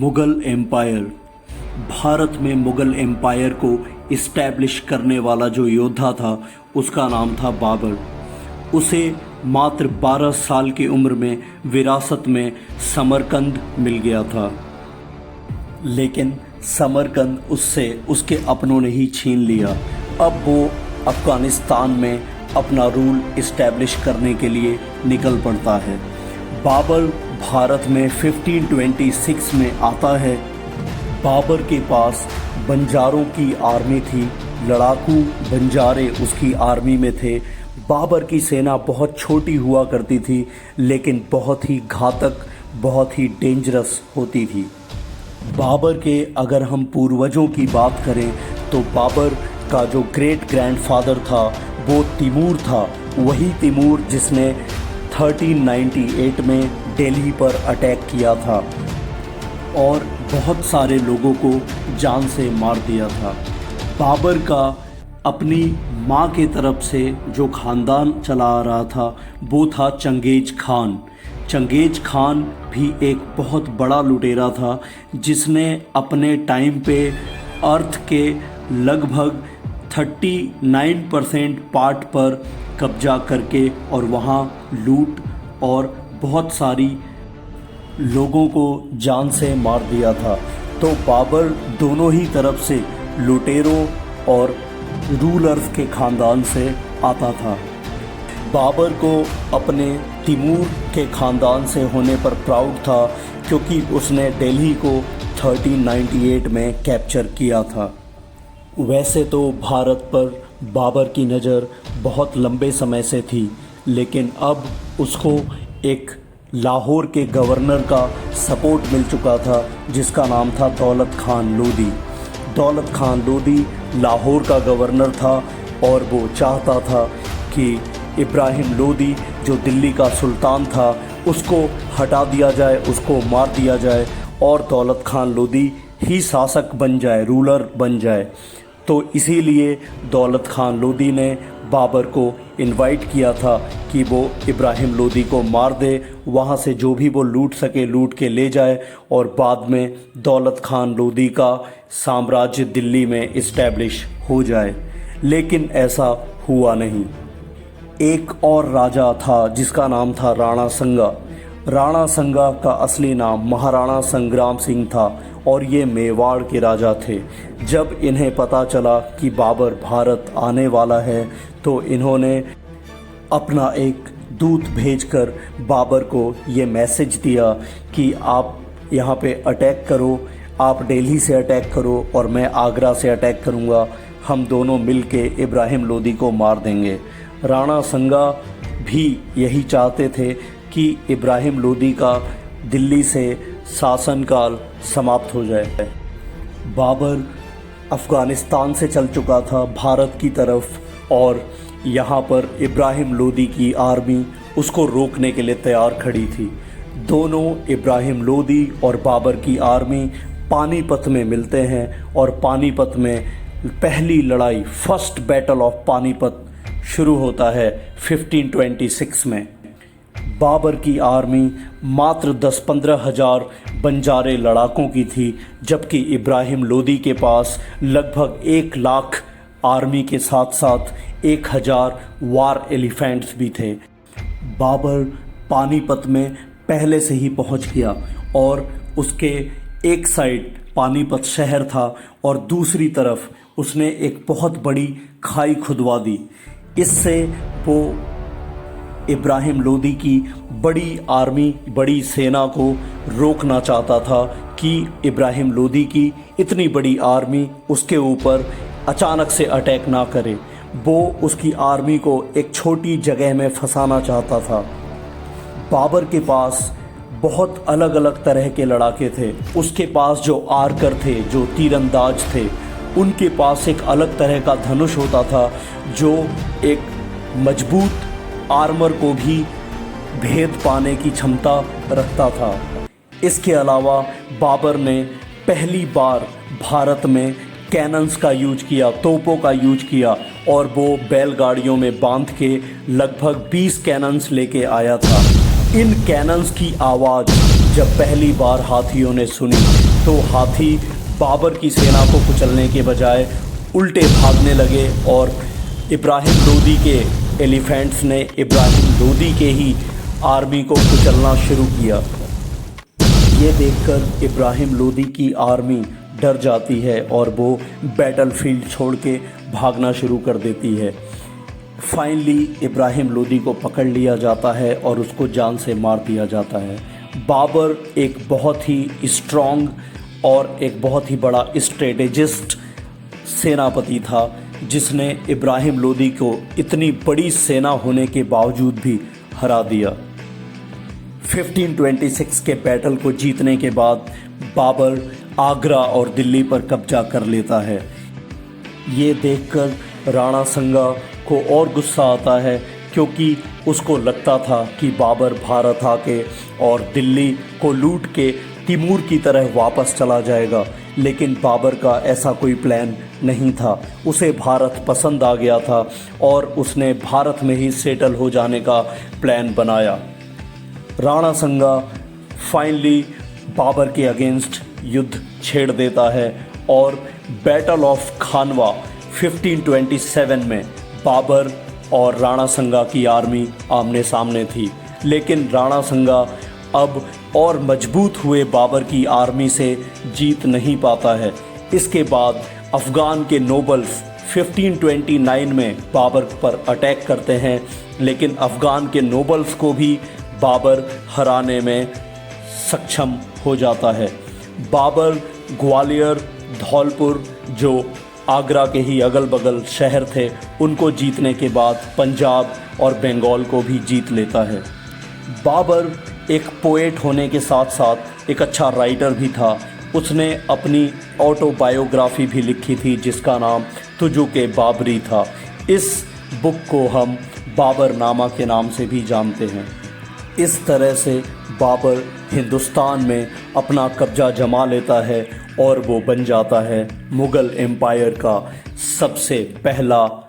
Mughal empire. Bharat में Mughal empire को establish करने वाला जो योद्धा था उसका नाम था बाबर। उसे मात्र 12 साल की उम्र में विरासत में समरकंद मिल गया था, लेकिन समरकंद उससे उसके अपनों ने ही छीन लिया। अब वो अफ़गानिस्तान में अपना रूल इस्टेब्लिश करने के लिए निकल पड़ता है। बाबर भारत में 1526 में आता है। बाबर के पास बंजारों की आर्मी थी, लड़ाकू बंजारे उसकी आर्मी में थे। बाबर की सेना बहुत छोटी हुआ करती थी, लेकिन बहुत ही घातक, बहुत ही डेंजरस होती थी। बाबर के अगर हम पूर्वजों की बात करें तो बाबर का जो ग्रेट ग्रैंडफादर था वो तिमूर था। वही तिमूर जिसने 1398 में दिल्ली पर अटैक किया था और बहुत सारे लोगों को जान से मार दिया था। बाबर का अपनी माँ के तरफ से जो ख़ानदान चला आ रहा था वो था चंगेज खान। चंगेज खान भी एक बहुत बड़ा लुटेरा था, जिसने अपने टाइम पे अर्थ के लगभग 39% पार्ट पर कब्जा करके और वहाँ लूट और बहुत सारी लोगों को जान से मार दिया था। तो बाबर दोनों ही तरफ से लुटेरों और रूलर्स के ख़ानदान से आता था। बाबर को अपने तिमूर के ख़ानदान से होने पर प्राउड था, क्योंकि उसने दिल्ली को 1398 में कैप्चर किया था। वैसे तो भारत पर बाबर की नज़र बहुत लंबे समय से थी, लेकिन अब उसको एक लाहौर के गवर्नर का सपोर्ट मिल चुका था, जिसका नाम था दौलत खान लोदी। दौलत खान लोदी लाहौर का गवर्नर था और वो चाहता था कि इब्राहिम लोदी जो दिल्ली का सुल्तान था उसको हटा दिया जाए, उसको मार दिया जाए और दौलत खान लोदी ही शासक बन जाए, रूलर बन जाए। तो इसीलिए दौलत खान लोदी ने बाबर को इनवाइट किया था कि वो इब्राहिम लोदी को मार दे, वहाँ से जो भी वो लूट सके लूट के ले जाए और बाद में दौलत खान लोदी का साम्राज्य दिल्ली में इस्टेब्लिश हो जाए। लेकिन ऐसा हुआ नहीं। एक और राजा था जिसका नाम था राणा संगा। राणा संगा का असली नाम महाराणा संग्राम सिंह था और ये मेवाड़ के राजा थे। जब इन्हें पता चला कि बाबर भारत आने वाला है तो इन्होंने अपना एक दूत भेजकर बाबर को ये मैसेज दिया कि आप यहाँ पे अटैक करो, आप दिल्ली से अटैक करो और मैं आगरा से अटैक करूँगा, हम दोनों मिल के इब्राहिम लोदी को मार देंगे। राणा संगा भी यही चाहते थे कि इब्राहिम लोदी का दिल्ली से शासनकाल समाप्त हो जाए। बाबर अफ़गानिस्तान से चल चुका था भारत की तरफ और यहाँ पर इब्राहिम लोदी की आर्मी उसको रोकने के लिए तैयार खड़ी थी। दोनों इब्राहिम लोदी और बाबर की आर्मी पानीपत में मिलते हैं और पानीपत में पहली लड़ाई, फर्स्ट बैटल ऑफ पानीपत शुरू होता है 1526 में। बाबर की आर्मी मात्र 10-15 हज़ार बंजारे लड़ाकों की थी, जबकि इब्राहिम लोदी के पास लगभग 1 लाख आर्मी के साथ साथ 1000 वार एलिफेंट्स भी थे। बाबर पानीपत में पहले से ही पहुंच गया और उसके एक साइड पानीपत शहर था और दूसरी तरफ उसने एक बहुत बड़ी खाई खुदवा दी। इससे वो इब्राहिम लोदी की बड़ी आर्मी, बड़ी सेना को रोकना चाहता था कि इब्राहिम लोदी की इतनी बड़ी आर्मी उसके ऊपर अचानक से अटैक ना करे। वो उसकी आर्मी को एक छोटी जगह में फंसाना चाहता था। बाबर के पास बहुत अलग अलग तरह के लड़ाके थे। उसके पास जो आर्कर थे, जो तीरंदाज थे, उनके पास एक अलग तरह का धनुष होता था जो एक मजबूत आर्मर को भी भेद पाने की क्षमता रखता था। इसके अलावा बाबर ने पहली बार भारत में कैनन्स का यूज किया, तोपों का यूज किया और वो बैलगाड़ियों में बांध के लगभग 20 कैनन्स लेके आया था। इन कैनन्स की आवाज़ जब पहली बार हाथियों ने सुनी तो हाथी बाबर की सेना को कुचलने के बजाय उल्टे भागने लगे और इब्राहिम लोदी के एलिफेंट्स ने इब्राहिम लोदी के ही आर्मी को कुचलना शुरू किया। ये देखकर इब्राहिम लोदी की आर्मी डर जाती है और वो बैटलफील्ड छोड़ के भागना शुरू कर देती है। फाइनली इब्राहिम लोदी को पकड़ लिया जाता है और उसको जान से मार दिया जाता है। बाबर एक बहुत ही स्ट्रॉन्ग और एक बहुत ही बड़ा स्ट्रेटेजिस्ट सेनापति था, जिसने इब्राहिम लोदी को इतनी बड़ी सेना होने के बावजूद भी हरा दिया। 1526 के बैटल को जीतने के बाद बाबर आगरा और दिल्ली पर कब्जा कर लेता है। ये देखकर राणा संगा को और गुस्सा आता है, क्योंकि उसको लगता था कि बाबर भारत आके और दिल्ली को लूट के तिमूर की तरह वापस चला जाएगा, लेकिन बाबर का ऐसा कोई प्लान नहीं था। उसे भारत पसंद आ गया था और उसने भारत में ही सेटल हो जाने का प्लान बनाया। राणा संगा फाइनली बाबर के अगेंस्ट युद्ध छेड़ देता है और बैटल ऑफ खानवा 1527 में बाबर और राणा संगा की आर्मी आमने सामने थी, लेकिन राणा संगा अब और मजबूत हुए बाबर की आर्मी से जीत नहीं पाता है। इसके बाद अफ़गान के नोबल्स 1529 में बाबर पर अटैक करते हैं, लेकिन अफ़गान के नोबल्स को भी बाबर हराने में सक्षम हो जाता है। बाबर ग्वालियर, धौलपुर, जो आगरा के ही अगल बगल शहर थे, उनको जीतने के बाद पंजाब और बंगाल को भी जीत लेता है। बाबर एक पोएट होने के साथ साथ एक अच्छा राइटर भी था। उसने अपनी ऑटोबायोग्राफी भी लिखी थी, जिसका नाम तुजुक बाबरी था। इस बुक को हम बाबरनामा के नाम से भी जानते हैं। इस तरह से बाबर हिंदुस्तान में अपना कब्जा जमा लेता है और वो बन जाता है मुग़ल एम्पायर का सबसे पहला